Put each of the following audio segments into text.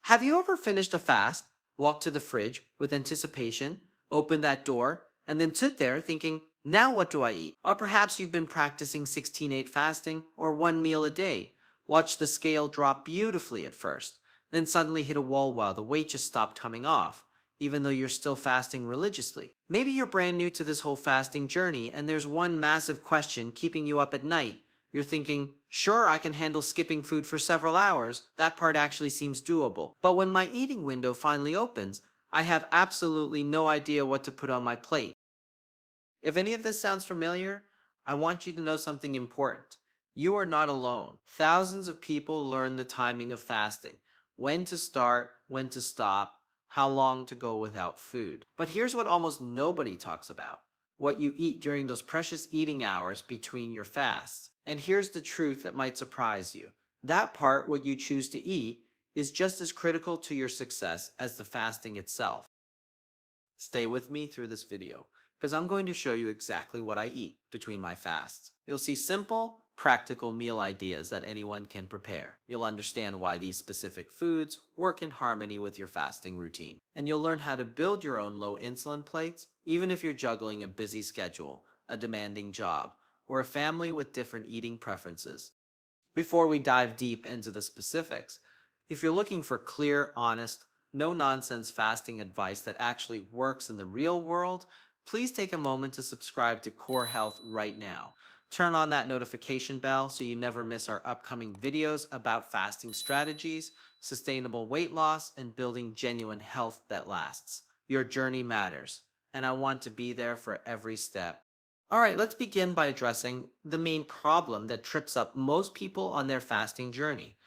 Have you ever finished a fast, walked to the fridge with anticipation, opened that door, and then sit there thinking, now what do I eat? Or perhaps you've been practicing 16-8 fasting or one meal a day. Watch the scale drop beautifully at first, then suddenly hit a wall while the weight just stopped coming off, even though you're still fasting religiously. Maybe you're brand new to this whole fasting journey and there's one massive question keeping you up at night. You're thinking, sure, I can handle skipping food for several hours. That part actually seems doable. But when my eating window finally opens, I have absolutely no idea what to put on my plate. If any of this sounds familiar, I want you to know something important. You are not alone. Thousands of people learn the timing of fasting, when to start, when to stop, how long to go without food. But here's what almost nobody talks about: what you eat during those precious eating hours between your fasts. And here's the truth that might surprise you. That part, what you choose to eat, is just as critical to your success as the fasting itself. Stay with me through this video, because I'm going to show you exactly what I eat between my fasts. You'll see simple, practical meal ideas that anyone can prepare. You'll understand why these specific foods work in harmony with your fasting routine. And you'll learn how to build your own low insulin plates, even if you're juggling a busy schedule, a demanding job, or a family with different eating preferences. Before we dive deep into the specifics, if you're looking for clear, honest, no nonsense fasting advice that actually works in the real world, please take a moment to subscribe to Core Health right now. Turn on that notification bell so you never miss our upcoming videos about fasting strategies, sustainable weight loss, and building genuine health that lasts. Your journey matters, and I want to be there for every step. All right, let's begin by addressing the main problem that trips up most people on their fasting journey.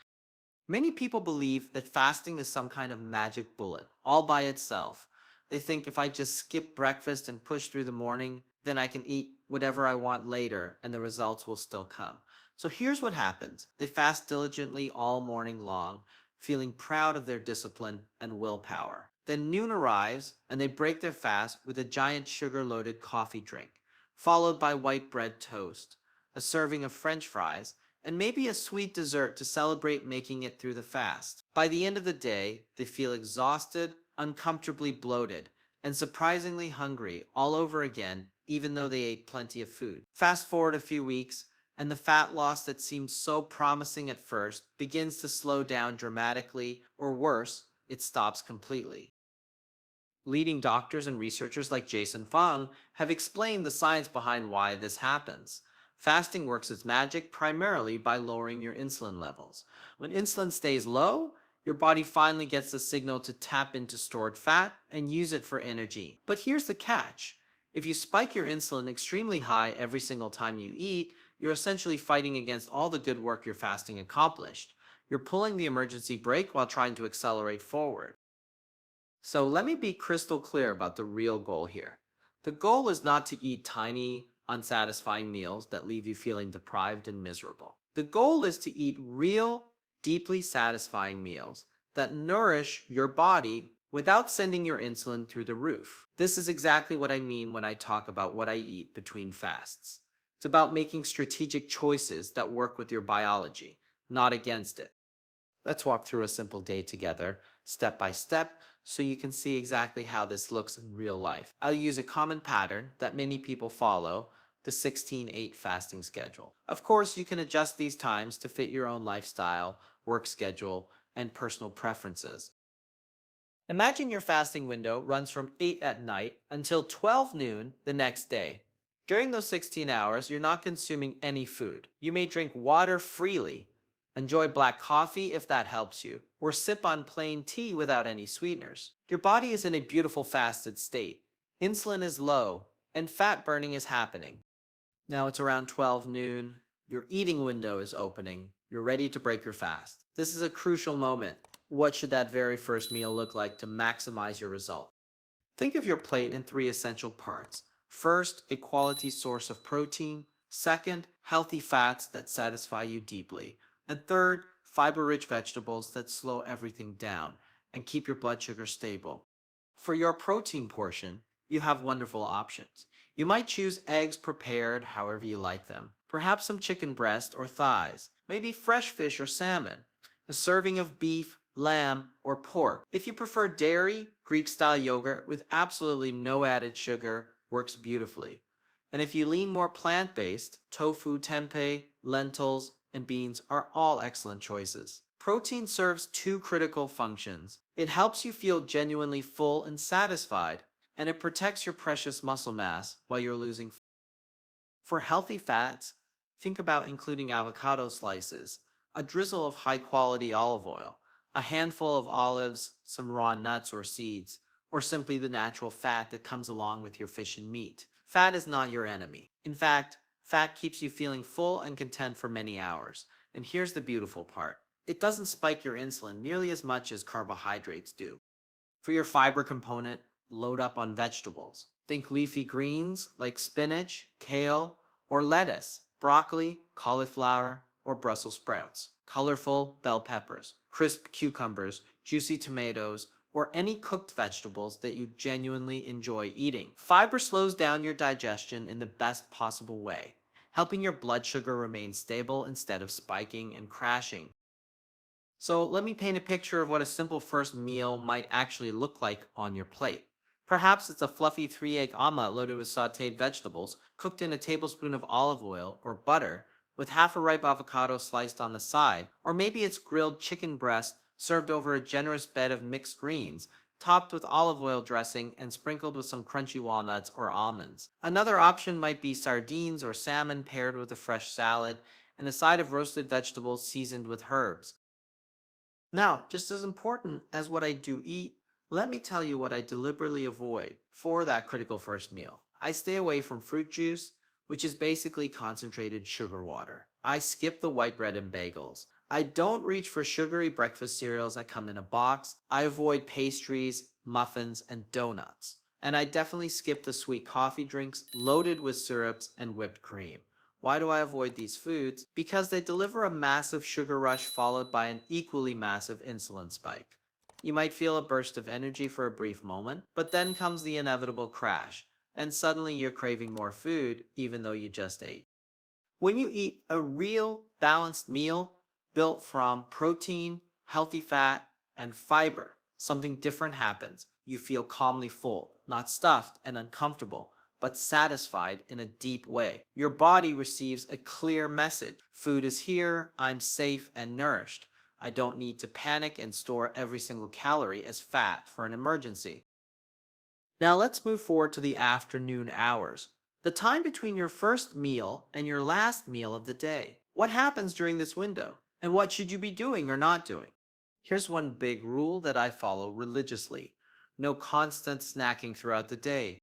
Many people believe that fasting is some kind of magic bullet, all by itself. They think if I just skip breakfast and push through the morning, then I can eat whatever I want later and the results will still come. So here's what happens: they fast diligently all morning long, feeling proud of their discipline and willpower. Then noon arrives and they break their fast with a giant sugar loaded coffee drink, followed by white bread toast, a serving of French fries, and maybe a sweet dessert to celebrate making it through the fast. By the end of the day, they feel exhausted, uncomfortably bloated, and surprisingly hungry all over again, even though they ate plenty of food. Fast forward a few weeks, and the fat loss that seemed so promising at first begins to slow down dramatically, or worse, it stops completely. Leading doctors and researchers like Jason Fung have explained the science behind why this happens. Fasting works its magic primarily by lowering your insulin levels. When insulin stays low, your body finally gets the signal to tap into stored fat and use it for energy. But here's the catch: if you spike your insulin extremely high every single time you eat, you're essentially fighting against all the good work your fasting accomplished. You're pulling the emergency brake while trying to accelerate forward. So let me be crystal clear about the real goal here. The goal is not to eat tiny, unsatisfying meals that leave you feeling deprived and miserable. The goal is to eat real, deeply satisfying meals that nourish your body without sending your insulin through the roof. This is exactly what I mean when I talk about what I eat between fasts. It's about making strategic choices that work with your biology, not against it. Let's walk through a simple day together, step by step, so you can see exactly how this looks in real life. I'll use a common pattern that many people follow: the 16-8 fasting schedule. Of course, you can adjust these times to fit your own lifestyle, work schedule, and personal preferences. Imagine your fasting window runs from 8 at night until 12 noon the next day. During those 16 hours, you're not consuming any food. You may drink water freely, enjoy black coffee if that helps you, or sip on plain tea without any sweeteners. Your body is in a beautiful fasted state. Insulin is low, and fat burning is happening. Now it's around 12 noon. Your eating window is opening. You're ready to break your fast. This is a crucial moment. What should that very first meal look like to maximize your result? Think of your plate in three essential parts. First, a quality source of protein. Second, healthy fats that satisfy you deeply. And third, fiber-rich vegetables that slow everything down and keep your blood sugar stable. For your protein portion, you have wonderful options. You might choose eggs prepared however you like them, perhaps some chicken breast or thighs, maybe fresh fish or salmon, a serving of beef, lamb, or pork. If you prefer dairy, Greek-style yogurt with absolutely no added sugar works beautifully. And if you lean more plant-based, tofu, tempeh, lentils, and beans are all excellent choices. Protein serves two critical functions. It helps you feel genuinely full and satisfied, and it protects your precious muscle mass while you're losing. For healthy fats, think about including avocado slices, a drizzle of high-quality olive oil, a handful of olives, some raw nuts or seeds, or simply the natural fat that comes along with your fish and meat. Fat is not your enemy. In fact, fat keeps you feeling full and content for many hours. And here's the beautiful part. It doesn't spike your insulin nearly as much as carbohydrates do. For your fiber component, load up on vegetables. Think leafy greens like spinach, kale, or lettuce, broccoli, cauliflower, or Brussels sprouts, colorful bell peppers, crisp cucumbers, juicy tomatoes, or any cooked vegetables that you genuinely enjoy eating. Fiber slows down your digestion in the best possible way, helping your blood sugar remain stable instead of spiking and crashing. So let me paint a picture of what a simple first meal might actually look like on your plate. Perhaps it's a fluffy 3-egg omelet loaded with sautéed vegetables, cooked in a tablespoon of olive oil or butter, with half a ripe avocado sliced on the side, or maybe it's grilled chicken breast served over a generous bed of mixed greens, topped with olive oil dressing and sprinkled with some crunchy walnuts or almonds. Another option might be sardines or salmon paired with a fresh salad and a side of roasted vegetables seasoned with herbs. Now, just as important as what I do eat, let me tell you what I deliberately avoid for that critical first meal. I stay away from fruit juice, which is basically concentrated sugar water. I skip the white bread and bagels. I don't reach for sugary breakfast cereals that come in a box. I avoid pastries, muffins, and donuts. And I definitely skip the sweet coffee drinks loaded with syrups and whipped cream. Why do I avoid these foods? Because they deliver a massive sugar rush followed by an equally massive insulin spike. You might feel a burst of energy for a brief moment, but then comes the inevitable crash, and suddenly you're craving more food even though you just ate. When you eat a real balanced meal built from protein, healthy fat, and fiber, something different happens. You feel calmly full, not stuffed and uncomfortable, but satisfied in a deep way. Your body receives a clear message. Food is here, I'm safe and nourished. I don't need to panic and store every single calorie as fat for an emergency. Now let's move forward to the afternoon hours, the time between your first meal and your last meal of the day. What happens during this window? And what should you be doing or not doing? Here's one big rule that I follow religiously. No constant snacking throughout the day.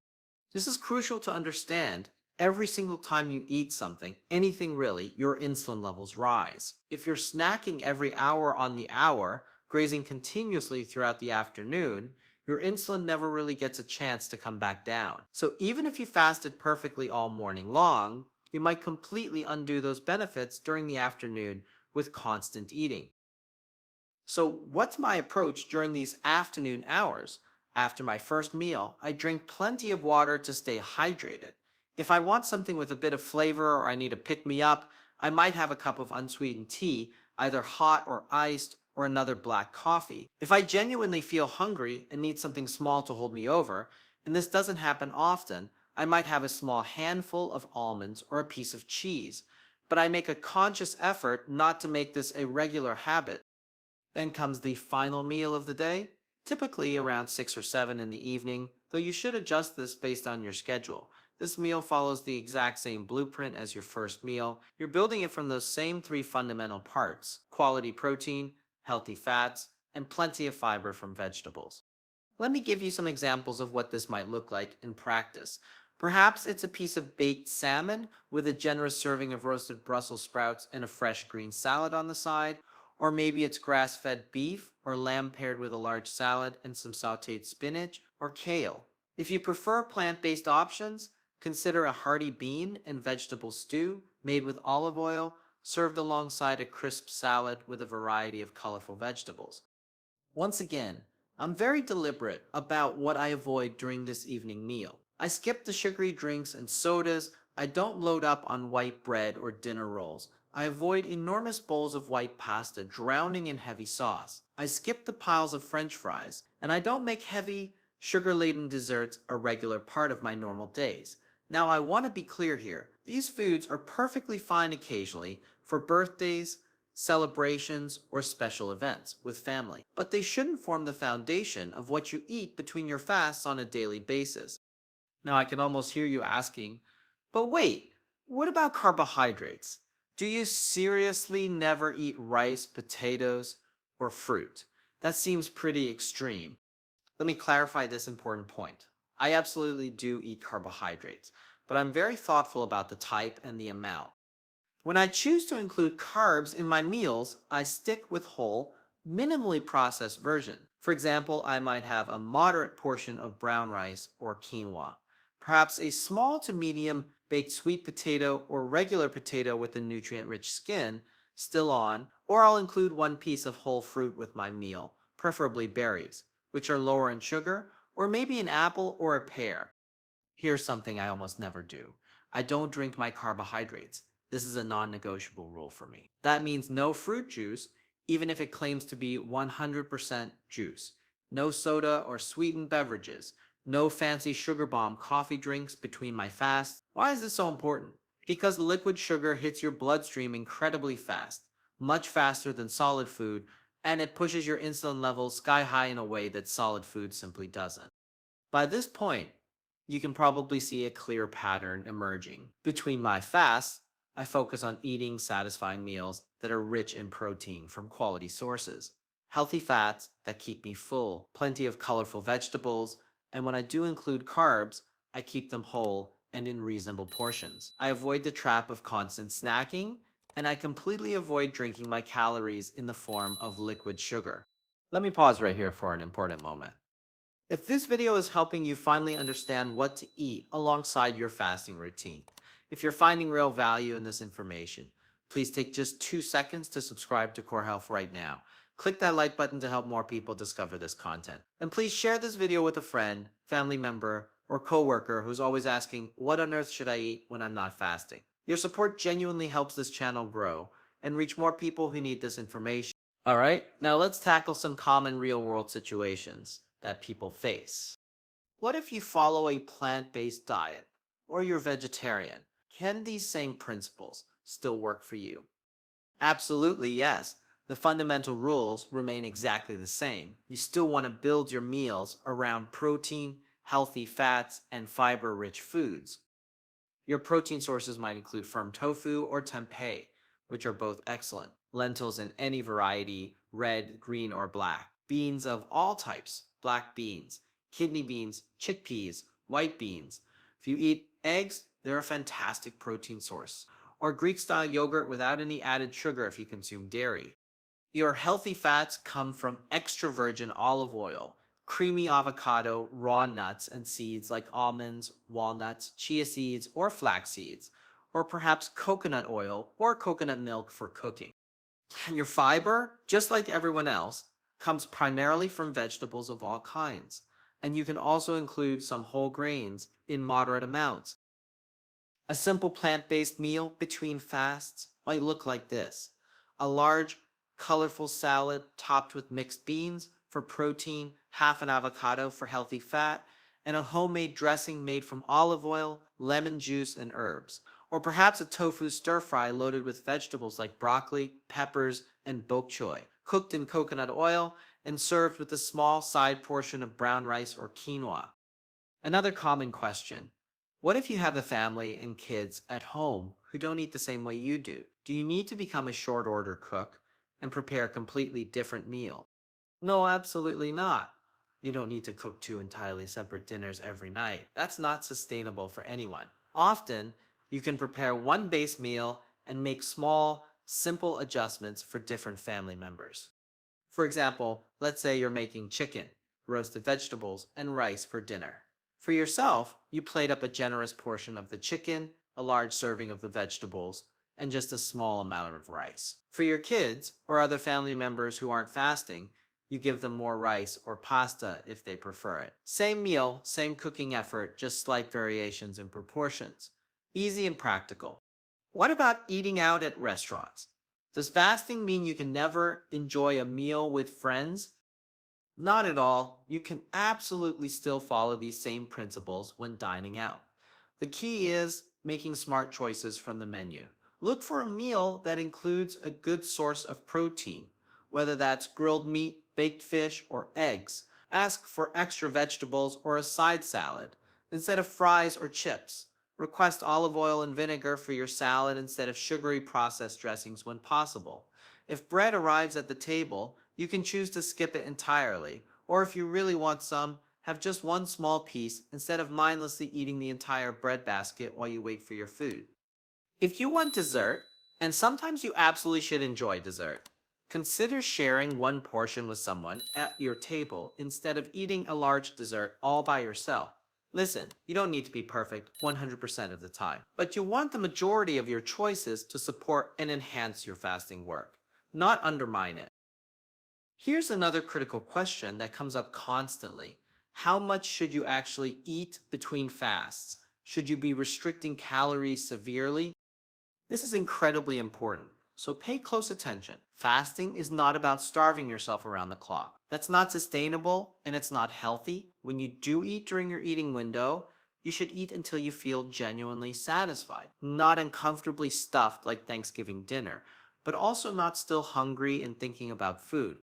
This is crucial to understand. Every single time you eat something, anything really, your insulin levels rise. If you're snacking every hour on the hour, grazing continuously throughout the afternoon, your insulin never really gets a chance to come back down. So even if you fasted perfectly all morning long, you might completely undo those benefits during the afternoon with constant eating. So what's my approach during these afternoon hours? After my first meal, I drink plenty of water to stay hydrated. If I want something with a bit of flavor or I need a pick-me-up, I might have a cup of unsweetened tea, either hot or iced, or another black coffee. If I genuinely feel hungry and need something small to hold me over, and this doesn't happen often, I might have a small handful of almonds or a piece of cheese. But I make a conscious effort not to make this a regular habit. Then comes the final meal of the day, typically around 6 or 7 in the evening, though you should adjust this based on your schedule. This meal follows the exact same blueprint as your first meal. You're building it from those same three fundamental parts: quality protein, healthy fats, and plenty of fiber from vegetables. Let me give you some examples of what this might look like in practice. Perhaps it's a piece of baked salmon with a generous serving of roasted Brussels sprouts and a fresh green salad on the side, or maybe it's grass-fed beef or lamb paired with a large salad and some sautéed spinach or kale. If you prefer plant-based options, consider a hearty bean and vegetable stew made with olive oil, served alongside a crisp salad with a variety of colorful vegetables. Once again, I'm very deliberate about what I avoid during this evening meal. I skip the sugary drinks and sodas. I don't load up on white bread or dinner rolls. I avoid enormous bowls of white pasta drowning in heavy sauce. I skip the piles of French fries, and I don't make heavy, sugar-laden desserts a regular part of my normal days. Now, I want to be clear here. These foods are perfectly fine occasionally for birthdays, celebrations, or special events with family, but they shouldn't form the foundation of what you eat between your fasts on a daily basis. Now, I can almost hear you asking, but wait, what about carbohydrates? Do you seriously never eat rice, potatoes, or fruit? That seems pretty extreme. Let me clarify this important point. I absolutely do eat carbohydrates, but I'm very thoughtful about the type and the amount. When I choose to include carbs in my meals, I stick with whole, minimally processed version. For example, I might have a moderate portion of brown rice or quinoa, perhaps a small to medium baked sweet potato or regular potato with a nutrient-rich skin still on, or I'll include one piece of whole fruit with my meal, preferably berries, which are lower in sugar, or maybe an apple or a pear. Here's something I almost never do. I don't drink my carbohydrates. This is a non-negotiable rule for me. That means no fruit juice, even if it claims to be 100% juice. No soda or sweetened beverages. No fancy sugar bomb coffee drinks between my fasts. Why is this so important? Because liquid sugar hits your bloodstream incredibly fast, much faster than solid food, and it pushes your insulin levels sky high in a way that solid food simply doesn't. By this point, you can probably see a clear pattern emerging. Between my fasts, I focus on eating satisfying meals that are rich in protein from quality sources, healthy fats that keep me full, plenty of colorful vegetables, and when I do include carbs, I keep them whole and in reasonable portions. I avoid the trap of constant snacking, and I completely avoid drinking my calories in the form of liquid sugar. Let me pause right here for an important moment. If this video is helping you finally understand what to eat alongside your fasting routine, if you're finding real value in this information, please take just 2 seconds to subscribe to Core Health right now. Click that like button to help more people discover this content. And please share this video with a friend, family member, or coworker who's always asking, what on earth should I eat when I'm not fasting? Your support genuinely helps this channel grow and reach more people who need this information. All right, now let's tackle some common real-world situations that people face. What if you follow a plant-based diet or you're vegetarian? Can these same principles still work for you? Absolutely, yes. The fundamental rules remain exactly the same. You still want to build your meals around protein, healthy fats, and fiber-rich foods. Your protein sources might include firm tofu or tempeh, which are both excellent. Lentils in any variety, red, green, or black. Beans of all types, black beans, kidney beans, chickpeas, white beans. If you eat eggs, they're a fantastic protein source. Or Greek-style yogurt without any added sugar if you consume dairy. Your healthy fats come from extra virgin olive oil, creamy avocado, raw nuts and seeds like almonds, walnuts, chia seeds, or flax seeds, or perhaps coconut oil or coconut milk for cooking. Your fiber, just like everyone else, comes primarily from vegetables of all kinds, and you can also include some whole grains in moderate amounts. A simple plant-based meal between fasts might look like this: a large, colorful salad topped with mixed beans for protein, half an avocado for healthy fat, and a homemade dressing made from olive oil, lemon juice, and herbs. Or perhaps a tofu stir-fry loaded with vegetables like broccoli, peppers, and bok choy, cooked in coconut oil and served with a small side portion of brown rice or quinoa. Another common question: what if you have a family and kids at home who don't eat the same way you do? Do you need to become a short order cook and prepare a completely different meal? No, absolutely not. You don't need to cook two entirely separate dinners every night. That's not sustainable for anyone. Often, you can prepare one base meal and make small, simple adjustments for different family members. For example, let's say you're making chicken, roasted vegetables, and rice for dinner. For yourself, you plate up a generous portion of the chicken, a large serving of the vegetables, and just a small amount of rice. For your kids or other family members who aren't fasting, you give them more rice or pasta if they prefer it. Same meal, same cooking effort, just slight variations in proportions. Easy and practical. What about eating out at restaurants? Does fasting mean you can never enjoy a meal with friends? Not at all. You can absolutely still follow these same principles when dining out. The key is making smart choices from the menu. Look for a meal that includes a good source of protein, whether that's grilled meat, baked fish, or eggs. Ask for extra vegetables or a side salad instead of fries or chips. Request olive oil and vinegar for your salad instead of sugary processed dressings when possible. If bread arrives at the table, you can choose to skip it entirely, or if you really want some, have just one small piece instead of mindlessly eating the entire bread basket while you wait for your food. If you want dessert, and sometimes you absolutely should enjoy dessert, consider sharing one portion with someone at your table instead of eating a large dessert all by yourself. Listen, you don't need to be perfect 100% of the time, but you want the majority of your choices to support and enhance your fasting work, not undermine it. Here's another critical question that comes up constantly. How much should you actually eat between fasts? Should you be restricting calories severely? This is incredibly important, so pay close attention. Fasting is not about starving yourself around the clock. That's not sustainable and it's not healthy. When you do eat during your eating window, you should eat until you feel genuinely satisfied, not uncomfortably stuffed like Thanksgiving dinner, but also not still hungry and thinking about food.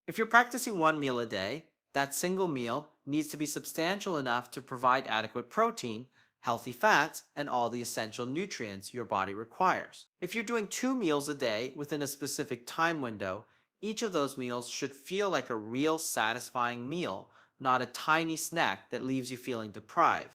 If you're practicing one meal a day, that single meal needs to be substantial enough to provide adequate protein, healthy fats, and all the essential nutrients your body requires. If you're doing 2 meals a day within a specific time window, each of those meals should feel like a real satisfying meal, not a tiny snack that leaves you feeling deprived.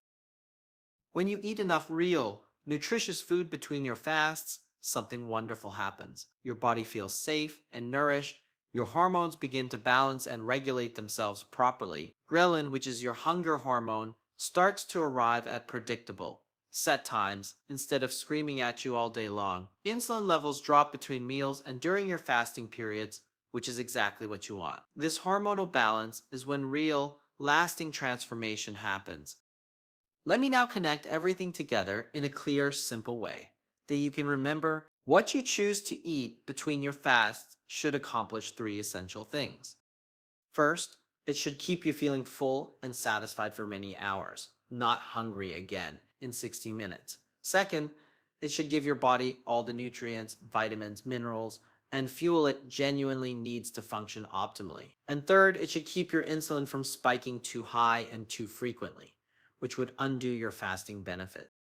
When you eat enough real, nutritious food between your fasts, something wonderful happens. Your body feels safe and nourished. Your hormones begin to balance and regulate themselves properly. Ghrelin, which is your hunger hormone, starts to arrive at predictable, set times instead of screaming at you all day long. Insulin levels drop between meals and during your fasting periods, which is exactly what you want. This hormonal balance is when real, lasting transformation happens. Let me now connect everything together in a clear, simple way that you can remember. What you choose to eat between your fasts should accomplish three essential things. First, it should keep you feeling full and satisfied for many hours, not hungry again in 60 minutes. Second, it should give your body all the nutrients, vitamins, minerals, and fuel it genuinely needs to function optimally. And third, it should keep your insulin from spiking too high and too frequently, which would undo your fasting benefit.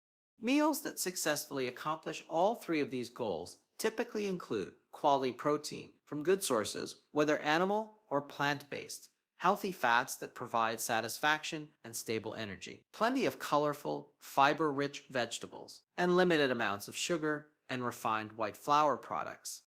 Meals that successfully accomplish all three of these goals typically include quality protein from good sources, whether animal or plant-based, healthy fats that provide satisfaction and stable energy, plenty of colorful, fiber-rich vegetables, and limited amounts of sugar and refined white flour products.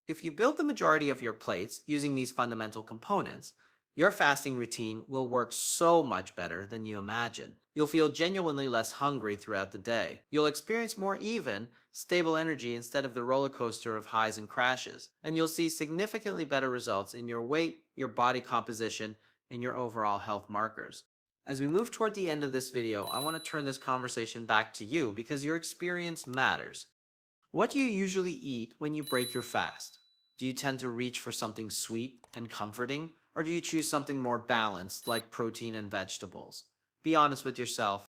If you build the majority of your plates using these fundamental components, your fasting routine will work so much better than you imagine. You'll feel genuinely less hungry throughout the day. You'll experience more even, stable energy instead of the roller coaster of highs and crashes. And you'll see significantly better results in your weight, your body composition, and your overall health markers. As we move toward the end of this video, I want to turn this conversation back to you because your experience matters. What do you usually eat when you break your fast? Do you tend to reach for something sweet and comforting, or do you choose something more balanced like protein and vegetables? Be honest with yourself.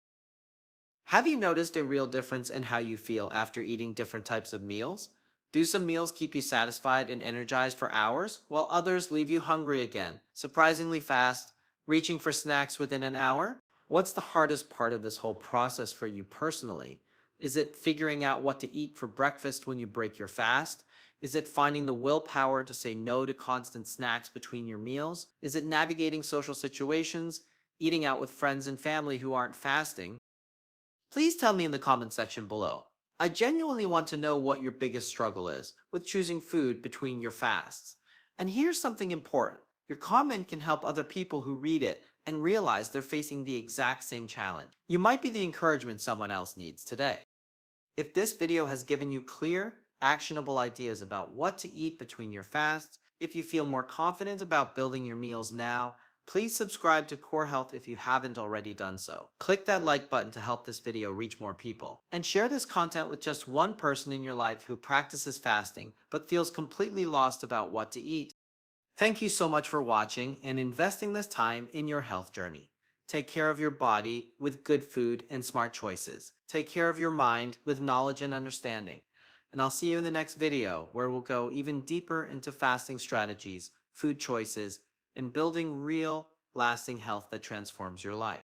Have you noticed a real difference in how you feel after eating different types of meals? Do some meals keep you satisfied and energized for hours, while others leave you hungry again, surprisingly fast, reaching for snacks within an hour? What's the hardest part of this whole process for you personally? Is it figuring out what to eat for breakfast when you break your fast? Is it finding the willpower to say no to constant snacks between your meals? Is it navigating social situations, eating out with friends and family who aren't fasting? Please tell me in the comment section below. I genuinely want to know what your biggest struggle is with choosing food between your fasts. And here's something important. Your comment can help other people who read it and realize they're facing the exact same challenge. You might be the encouragement someone else needs today. If this video has given you clear, actionable ideas about what to eat between your fasts, if you feel more confident about building your meals now, Please subscribe to Core Health if you haven't already done so. Click that like button to help this video reach more people. And share this content with just one person in your life who practices fasting but feels completely lost about what to eat. Thank you so much for watching and investing this time in your health journey. Take care of your body with good food and smart choices. Take care of your mind with knowledge and understanding. And I'll see you in the next video where we'll go even deeper into fasting strategies, food choices, and building real, lasting health that transforms your life.